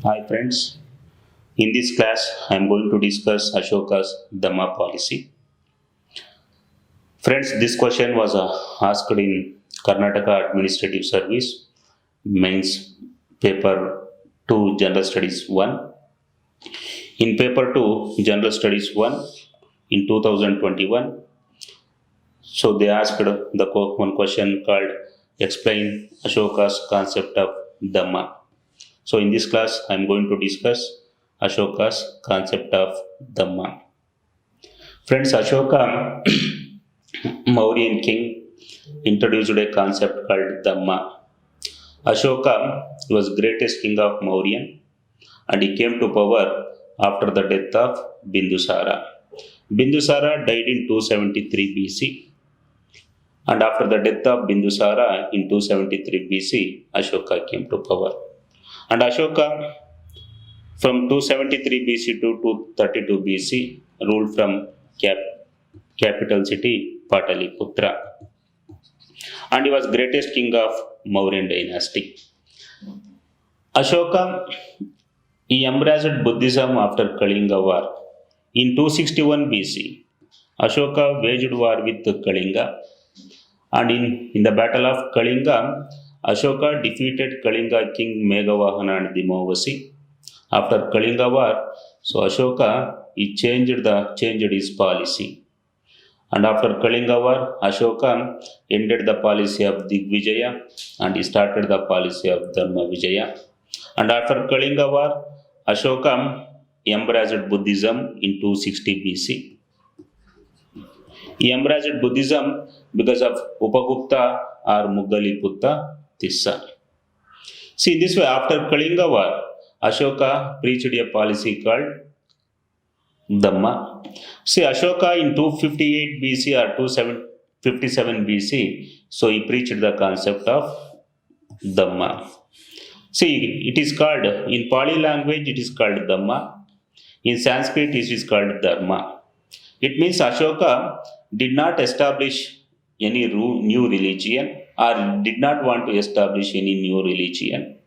Hi friends, in this class I am going to discuss Ashoka's Dhamma policy. Friends, this question was asked in Karnataka Administrative Service Mains Paper 2 General Studies 1. In Paper 2 General Studies 1 in 2021, so they asked one question called Explain Ashoka's concept of Dhamma. So in this class I am going to discuss Ashoka's concept of Dhamma. Friends, Ashoka, Mauryan king, introduced a concept called Dhamma. Ashoka was greatest king of Mauryan and he came to power after the death of Bindusara. Bindusara died in 273 BC, and after the death of Bindusara in 273 BC, Ashoka came to power. And Ashoka from 273 BC to 232 BC ruled from capital city Pataliputra, and he was greatest king of Mauryan dynasty. Ashoka, he embraced Buddhism after Kalinga war. In 261 BC, Ashoka waged war with Kalinga, and in the battle of Kalinga, Ashoka defeated Kalinga king Meghavahana and Dimavasi. After Kalinga war, so Ashoka he changed his policy. And after Kalinga war, Ashoka ended the policy of Digvijaya and he started the policy of Dharmavijaya. And after Kalinga war, Ashoka embraced Buddhism in 260 BC. He embraced Buddhism because of Upagupta or Muggaliputta Tissa. See, in this way, after Kalinga war, Ashoka preached a policy called Dhamma. See, Ashoka in 258 BC or 257 BC, so he preached the concept of Dhamma. See, it is called, in Pali language, it is called Dhamma. In Sanskrit, it is called Dharma. It means Ashoka did not establish any new religion or did not want to establish any new religion,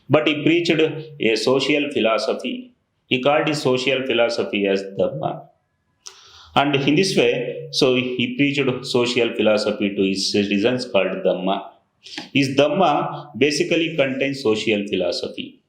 but he preached a social philosophy. He called his social philosophy as Dharma. And in this way, so he preached social philosophy to his citizens called Dhamma. His Dhamma basically contains social philosophy.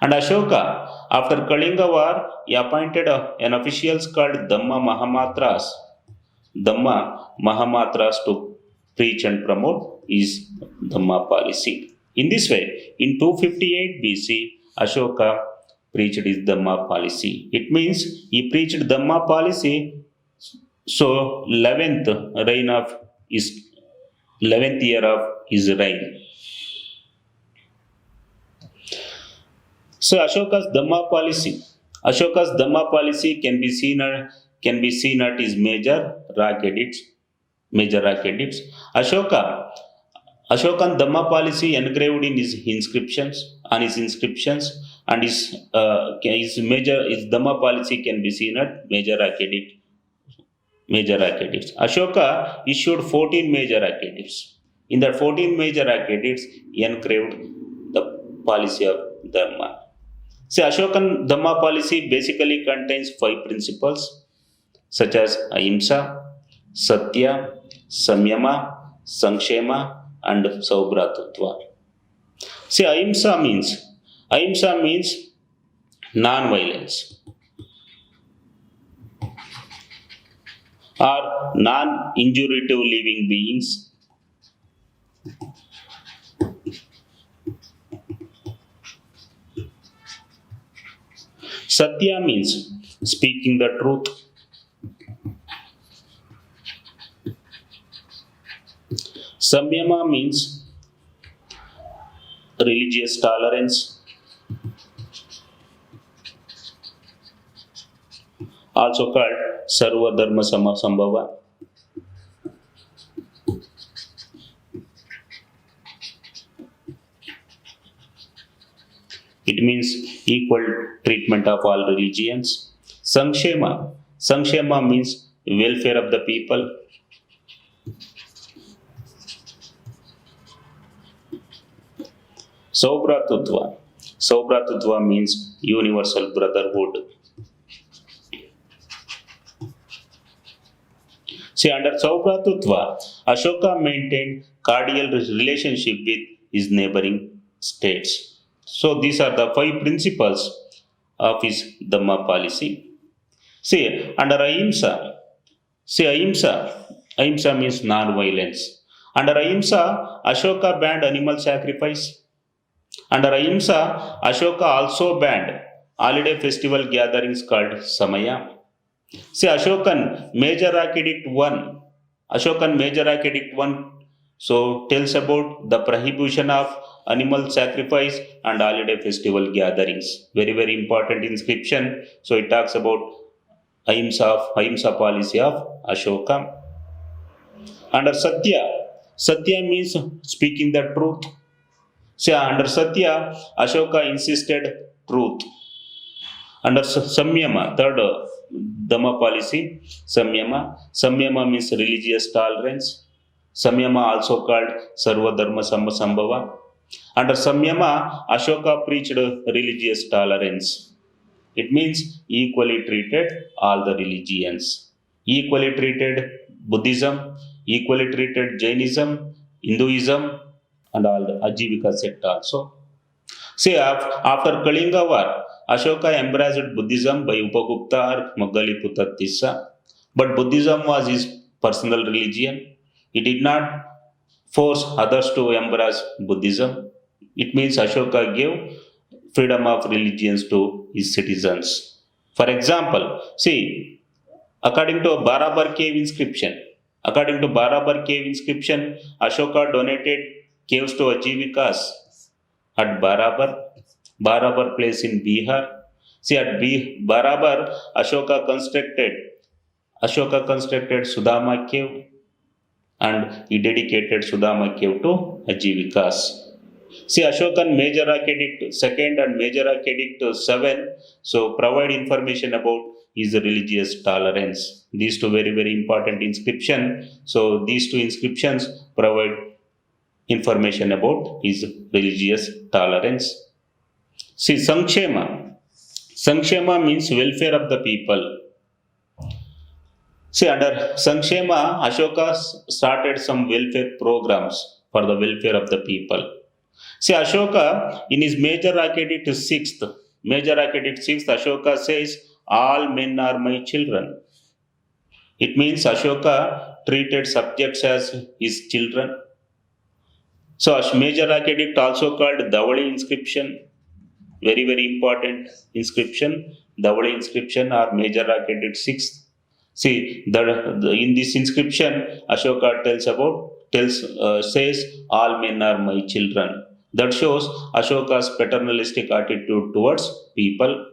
And Ashoka, after Kalinga war, he appointed an officials called Dhamma Mahamatras to preach and promote his Dhamma policy. In this way, in 258 BC, Ashoka preached his Dhamma policy. It means he preached Dhamma policy, so 11th year of his reign. So Ashoka's Dhamma policy can be seen at his major rock edicts. Ashoka Ashokan Dhamma policy engraved in his inscriptions, and his Dhamma policy can be seen at major rock edicts. Ashoka issued 14 major rock edicts. In the 14 major rock edicts, he engraved the policy of Dhamma. See, Ashokan Dhamma policy basically contains 5 principles such as Ahimsa, Satya, Samyama, Sankshema, and Saubhratutva. See, Ahimsa means non-violence or non-injury to living beings. Satya means speaking the truth. Samyama means religious tolerance. Also called Sarva Dharma Sambhava. It means equal treatment of all religions. Sankshema means welfare of the people. Saubhratutva Saubhratutva means universal brotherhood. See, under Saubhratutva, Ashoka maintained cordial relationship with his neighboring states. So these are the five principles of his Dhamma policy. See, under Ahimsa means non-violence. Under Ahimsa, Ashoka banned animal sacrifice. Under Ahimsa, Ashoka also banned holiday festival gatherings called Samaya. See, Ashokan Major Act Edict 1 so tells about the prohibition of animal sacrifice and holiday festival gatherings. Very, very important inscription. So it talks about Ahimsa policy of Ashoka. Under Satya means speaking the truth. See, under Satya, Ashoka insisted truth. Under Samyama, third Dhamma policy, Samyama means religious tolerance. Samyama also called Sarva Dharma Sambhava. Under Samyama, Ashoka preached religious tolerance. It means equally treated all the religions. Equally treated Buddhism, equally treated Jainism, Hinduism, and all the Ajivika sect also. See, after Kalinga War, Ashoka embraced Buddhism by Upagupta or Maggaliputra Tissa. But Buddhism was his personal religion. He did not force others to embrace Buddhism. It means Ashoka gave freedom of religions to his citizens. For example, see, according to according to Barabar cave inscription, Ashoka donated caves to Ajivikas at Barabar place in Bihar. See, at Barabar, Ashoka constructed Sudama cave and he dedicated Sudama cave to Ajivikas. See, Ashokan Major Archedict 2nd and Major Archedict 7 so provide information about his religious tolerance. These two very, very important inscription. So these two inscriptions provide information about his religious tolerance. See, Sankshema. Sankshema means welfare of the people. See, under Sankshema, Ashoka started some welfare programs for the welfare of the people. See, Ashoka, in his Major Archedict 6th, Ashoka says, all men are my children. It means Ashoka treated subjects as his children. So, Major Archedict also called Dhavali inscription, very, very important inscription, Dhavali inscription or Major Archedict 6th. See, in this inscription, Ashoka says, all men are my children. That shows Ashoka's paternalistic attitude towards people.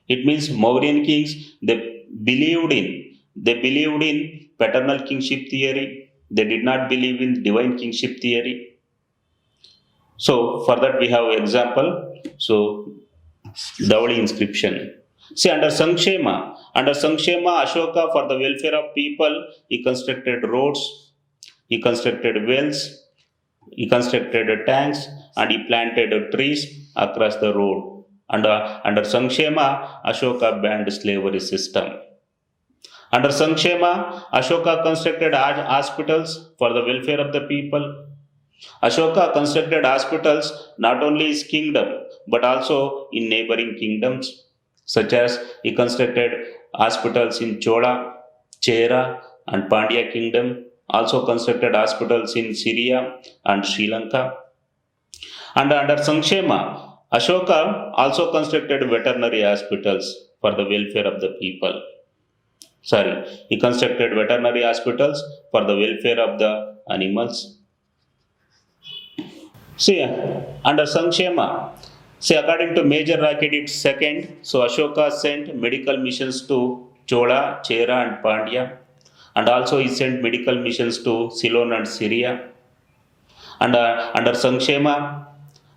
It means Mauryan kings, they believed in paternal kingship theory. They did not believe in divine kingship theory. So for that we have example. So Dhavali inscription. See, under Sankshema, Ashoka for the welfare of people, he constructed roads, he constructed wells, he constructed tanks, and he planted trees across the road. Under Sankshema, Ashoka banned slavery system. Under Sankshema, Ashoka constructed hospitals for the welfare of the people. Ashoka constructed hospitals not only his kingdom but also in neighboring kingdoms, such as he constructed hospitals in Chola, Chera, and Pandya kingdom, also constructed hospitals in Syria and Sri Lanka. And under Sankshema, Ashoka also constructed veterinary hospitals for the welfare of the people. He constructed veterinary hospitals for the welfare of the animals. See, under Sankshema, according to Major Rakedict II, so Ashoka sent medical missions to Chola, Chera, and Pandya, and also he sent medical missions to Ceylon and Syria. And under Sankshema,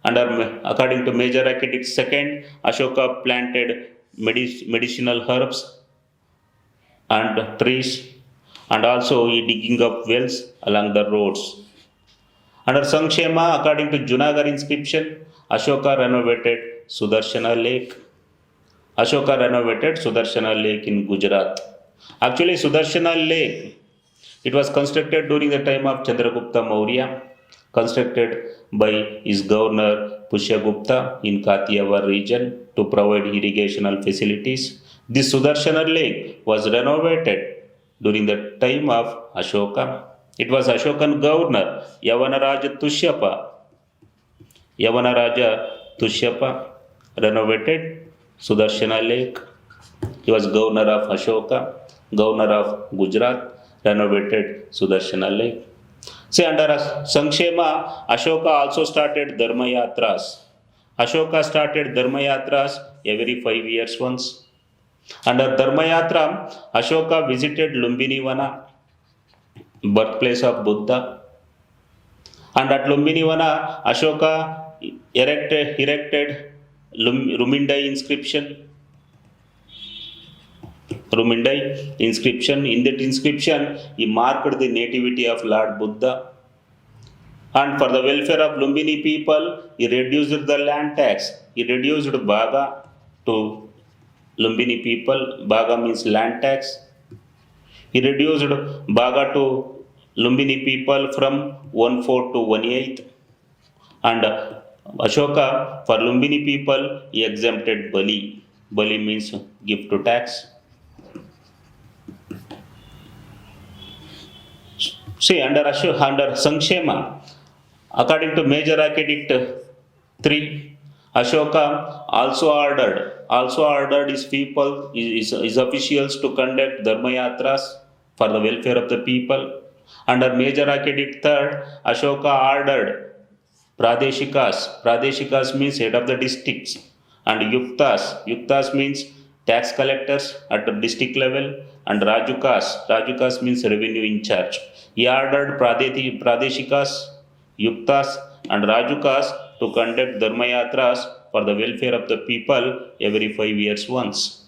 according to Major Rakedict II, Ashoka planted medicinal herbs and trees, and also he digging up wells along the roads. Under Sankshema, according to Junagar inscription, Ashoka renovated Sudarshana Lake. Ashoka renovated Sudarshana Lake in Gujarat. Actually, Sudarshana Lake, it was constructed during the time of Chandragupta Maurya, constructed by his governor Pushyagupta in Kathiawar region to provide irrigational facilities. This Sudarshana Lake was renovated during the time of Ashoka. It was Ashokan governor Yavanaraja Tushyapa. Yavanaraja Tushyapa renovated Sudarshana Lake. He was governor of Ashoka, governor of Gujarat, renovated Sudarshana Lake. See, under Sankshema, Ashoka also started Dharma Yatras. Ashoka started Dharma Yatras every 5 years once. Under Dharma Yatra, Ashoka visited Lumbini Vana, birthplace of Buddha. And at Lumbini Vana, Ashoka erected Rumindai inscription. Rumindai inscription. In that inscription, he marked the nativity of Lord Buddha. And for the welfare of Lumbini people, he reduced the land tax. He reduced Bhaga to Lumbini people. Bhaga means land tax. He reduced Bhaga to Lumbini people from 1/4 to 1/8. And Ashoka, for Lumbini people, he exempted Bali. Bali means gift to tax. See, under Sankshema, according to Major Edict 3, Ashoka also ordered his people, his officials to conduct Dharma Yatras for the welfare of the people. Under Major Edict 3, Ashoka ordered Pradeshikas means head of the districts, and Yuktas means tax collectors at the district level, and Rajukas means revenue in charge. He ordered Pradeshikas, Yuktas, and Rajukas to conduct Dharma Yatras for the welfare of the people every 5 years once.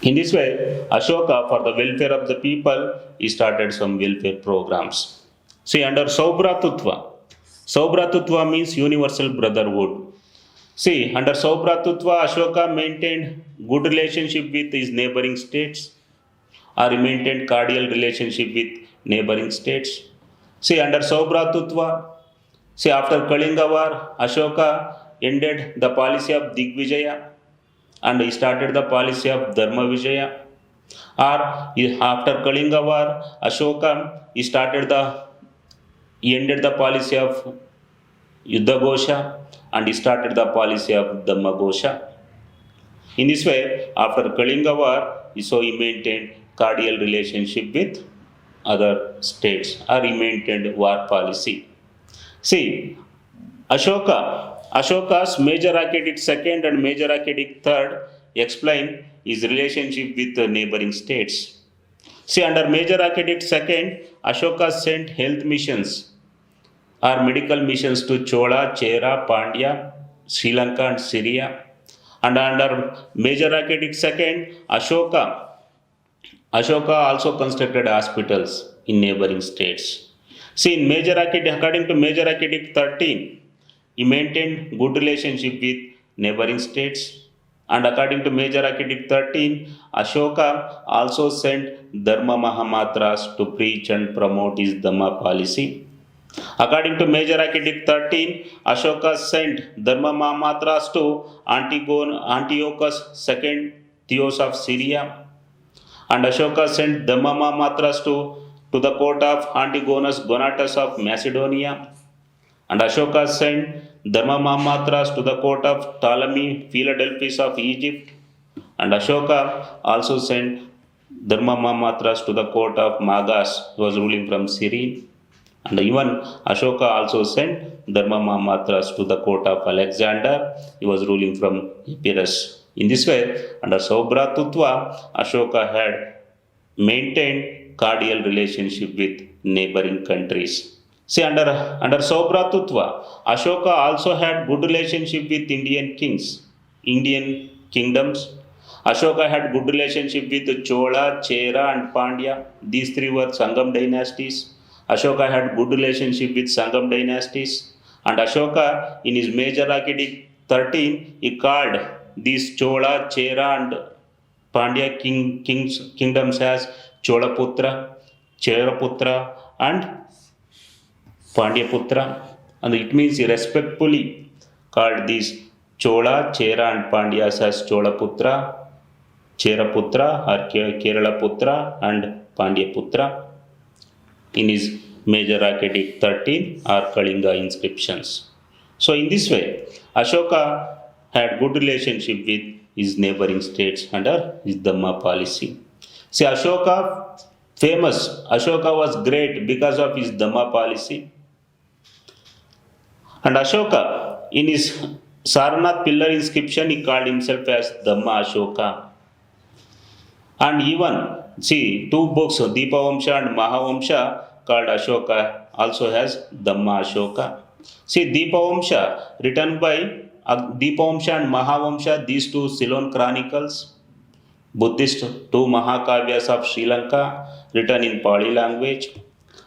In this way, Ashoka, for the welfare of the people, he started some welfare programs. See, under Saubhratutva means universal brotherhood. See, under Saubhratutva, Ashoka maintained good relationship with his neighboring states, or he maintained cordial relationship with neighboring states. See, under Saubhratutva, see, after Kalinga War, Ashoka ended the policy of Digvijaya and he started the policy of Dharmavijaya. Or after Kalinga War, Ashoka he ended the policy of Yuddha and he started the policy of Dhammagosha. In this way, after Kalinga War, he maintained cordial relationship with other states, or he maintained war policy. See, Ashoka's Major Edict 2 and Major Edict 3 explain his relationship with the neighboring states. See, under Major Edict 2, Ashoka sent health missions or medical missions to Chola, Chera, Pandya, Sri Lanka and Syria. And under Major Edict 2, Ashoka also constructed hospitals in neighboring states. See, according to Major Edict 13, he maintained good relationship with neighboring states. And according to Major Edict 13, Ashoka also sent Dharma Mahamatras to preach and promote his Dhamma policy. According to Major Edict 13, Ashoka sent Dharma Mahamatras to Antiochus II Theos of Syria. And Ashoka sent Dhamma Mahamatras to the court of Antigonus Gonatas of Macedonia. And Ashoka sent Dharma Mahamatras to the court of Ptolemy Philadelphus of Egypt. And Ashoka also sent Dharma Mahamatras to the court of Magas, who was ruling from Cyrene. And even Ashoka also sent Dharma Mahamatras to the court of Alexander, he was ruling from Epirus. In this way, under Saubhratutva, Ashoka had maintained cordial relationship with neighboring countries. See, under Saubhratutva, Ashoka also had good relationship with Indian kingdoms. Ashoka had good relationship with Chola, Chera and Pandya. These three were Sangam dynasties. Ashoka had good relationship with Sangam dynasties. And Ashoka, in his Major Edict 13, he called these Chola, Chera and Pandya kingdoms as Cholaputra, Cheraputra and Pandyaputra, and it means he respectfully called these Chola, Chera and Pandyas as Cholaputra, Cheraputra or Keralaputra and Pandyaputra in his major Akkadic 13 or Kalinga inscriptions. So in this way, Ashoka had good relationship with his neighboring states under his Dhamma policy. See, Ashoka was great because of his Dhamma policy. And Ashoka, in his Sarnath pillar inscription, he called himself as Dhamma Ashoka. And even, see, two books, Deepavamsha and Mahavamsha, called Ashoka, also has Dhamma Ashoka. See, Deepavamsha, written by Deepavamsha and Mahavamsha, these two Ceylon chronicles, Buddhist two Mahakavyas of Sri Lanka, written in Pali language,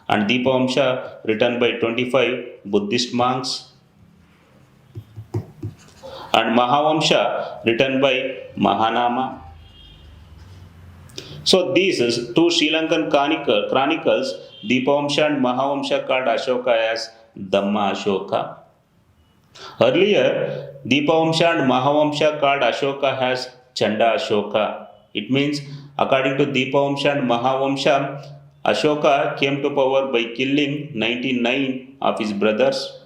and Deepavamsha, written by 25 Buddhist monks, and Mahavamsha, written by Mahanama. So these two Sri Lankan chronicles, Deepavamsha and Mahavamsha, called Ashoka as Dhamma Ashoka. Earlier, Deepavamsha and Mahavamsha called Ashoka as Chanda Ashoka. It means, according to Deepavamsha and Mahavamsha, Ashoka came to power by killing 99 of his brothers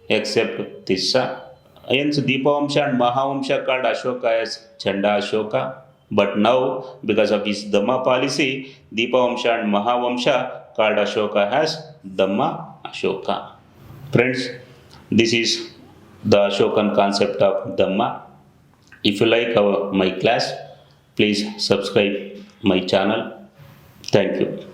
except Tissa. Hence, Deepavamsha and Mahavamsha called Ashoka as Chanda Ashoka. But now, because of his Dhamma policy, Deepavamsha and Mahavamsha called Ashoka as Dhamma Ashoka. Friends, this is the Ashokan concept of Dhamma. If you like my class, please subscribe my channel. Thank you.